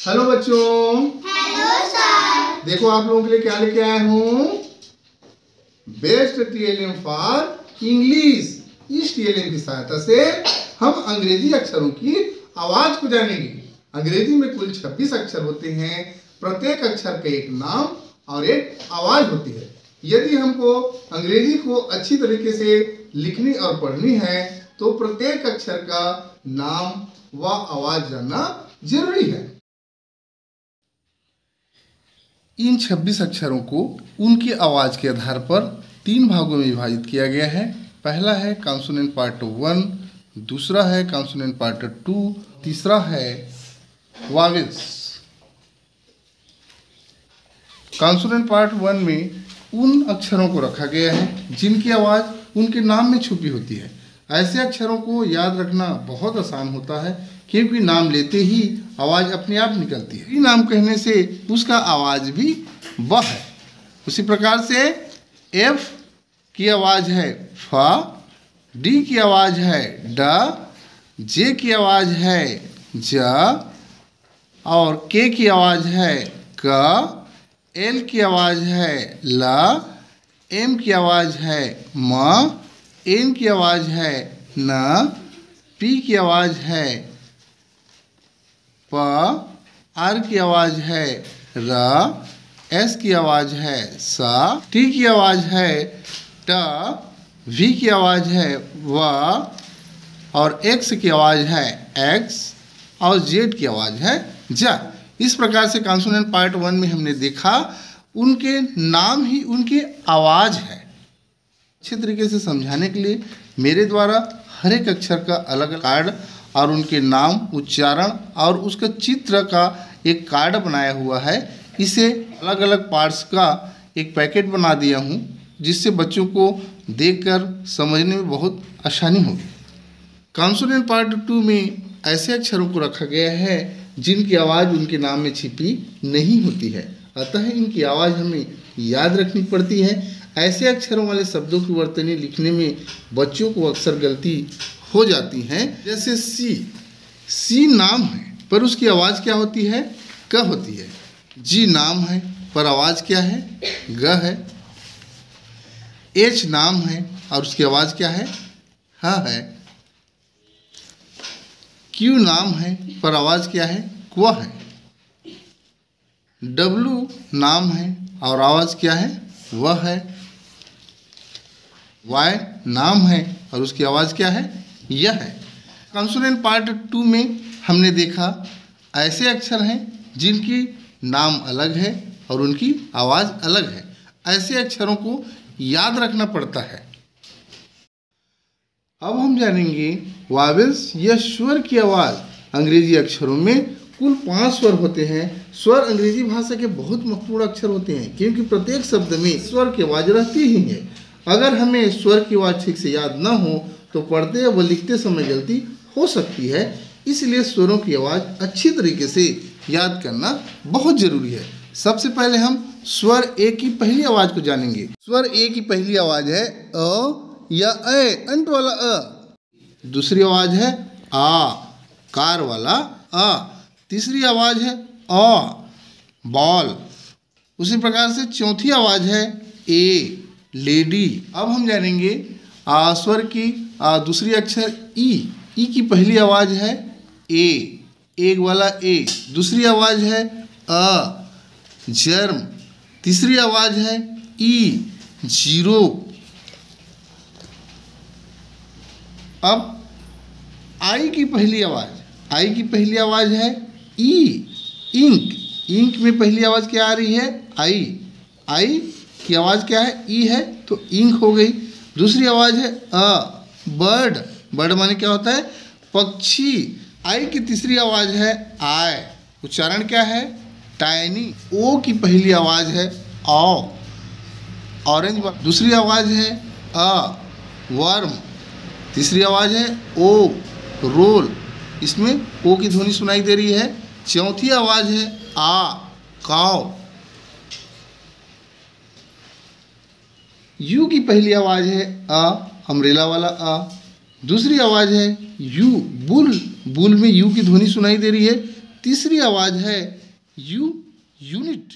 Hello बच्चों। Hello sir. देखो आप लोगों के लिए क्या लेके आया हूँ, बेस्ट टीएलएम फॉर इंग्लिश। इस टीएलएम की सहायता से हम अंग्रेजी अक्षरों की आवाज को जानेंगे। अंग्रेजी में कुल 26 अक्षर होते हैं। प्रत्येक अक्षर का एक नाम और एक आवाज होती है। यदि हमको अंग्रेजी को अच्छी तरीके से लिखनी और पढ़नी है तो प्रत्येक अक्षर का नाम व आवाज जानना जरूरी है। इन 26 अक्षरों को उनकी आवाज़ के आधार पर 3 भागों में विभाजित किया गया है। पहला है कॉन्सोनेंट पार्ट 1, दूसरा है कॉन्सोनेंट पार्ट 2, तीसरा है वावेल्स। कॉन्सोनेंट पार्ट 1 में उन अक्षरों को रखा गया है जिनकी आवाज़ उनके नाम में छुपी होती है। ऐसे अक्षरों को याद रखना बहुत आसान होता है क्योंकि नाम लेते ही आवाज़ अपने आप निकलती है। नाम कहने से उसका आवाज़ भी ब है। उसी प्रकार से एफ की आवाज़ है फ, डी की आवाज़ है ड, जे की आवाज़ है ज, और के की आवाज़ है क, एल की आवाज़ है ल, एम की आवाज़ है म, एन की आवाज़ है न, पी की आवाज़ है प, आर की आवाज़ है र, एस की आवाज़ है सा, टी की आवाज़ है ट, वी की आवाज़ है व, और एक्स की आवाज़ है एक्स, और जेड की आवाज़ है जा। इस प्रकार से कॉन्सोनेंट पार्ट 1 में हमने देखा उनके नाम ही उनकी आवाज़ है। अच्छे तरीके से समझाने के लिए मेरे द्वारा हर एक अक्षर का अलग अलग कार्ड और उनके नाम, उच्चारण और उसका चित्र का एक कार्ड बनाया हुआ है। इसे अलग अलग पार्ट्स का एक पैकेट बना दिया हूँ जिससे बच्चों को देखकर समझने में बहुत आसानी होगी। कॉन्सोनेंट पार्ट 2 में ऐसे अक्षरों को रखा गया है जिनकी आवाज़ उनके नाम में छिपी नहीं होती है, अतः इनकी आवाज़ हमें याद रखनी पड़ती है। ऐसे अक्षरों वाले शब्दों की वर्तनी लिखने में बच्चों को अक्सर गलती हो जाती हैं। जैसे सी नाम है पर उसकी आवाज़ क्या होती है, क होती है। जी नाम है पर आवाज़ क्या है, ग है। एच नाम है और उसकी आवाज़ क्या है, ह है। क्यू नाम है पर आवाज़ क्या है, क्व है। डब्लू नाम है और आवाज़ क्या है, वह है। वाई नाम है और उसकी आवाज़ क्या है, यह है। कॉन्सोनेंट पार्ट 2 में हमने देखा ऐसे अक्षर हैं जिनकी नाम अलग है और उनकी आवाज़ अलग है। ऐसे अक्षरों को याद रखना पड़ता है। अब हम जानेंगे वावेल्स या स्वर की आवाज़। अंग्रेजी अक्षरों में कुल 5 स्वर होते हैं। स्वर अंग्रेजी भाषा के बहुत महत्वपूर्ण अक्षर होते हैं क्योंकि प्रत्येक शब्द में स्वर की आवाज़ रहती ही है। अगर हमें स्वर की आवाज़ ठीक से याद न हो तो पढ़ते व लिखते समय गलती हो सकती है। इसलिए स्वरों की आवाज़ अच्छी तरीके से याद करना बहुत ज़रूरी है। सबसे पहले हम स्वर ए की पहली आवाज़ को जानेंगे। स्वर ए की पहली आवाज़ है अ या ए, अंत वाला अ। दूसरी आवाज़ है आ, कार वाला आ। तीसरी आवाज़ है अ, बॉल। उसी प्रकार से चौथी आवाज़ है ए, लेडी। अब हम जानेंगे स्वर की दूसरी अक्षर ई की पहली आवाज़ है ए, एक वाला ए। दूसरी आवाज़ है अ, जर्म। तीसरी आवाज़ है ई, जीरो। अब आई की पहली आवाज़ है ई, इंक। इंक में पहली आवाज़ क्या आ रही है, आई की आवाज़ क्या है, ई है तो इंक हो गई। दूसरी आवाज़ है अ, बर्ड माने क्या होता है, पक्षी। आई की तीसरी आवाज़ है आय, उच्चारण क्या है, टाइनी। ओ की पहली आवाज़ है औ, ऑरेंज। दूसरी आवाज़ है अ, वर्म। तीसरी आवाज़ है ओ, रोल। इसमें ओ की ध्वनि सुनाई दे रही है। चौथी आवाज़ है आ, काव। यू की पहली आवाज़ है अ, अम्ब्रेला वाला अ। दूसरी आवाज़ है यू, बुल। बुल में यू की ध्वनि सुनाई दे रही है। तीसरी आवाज़ है यू, यूनिट।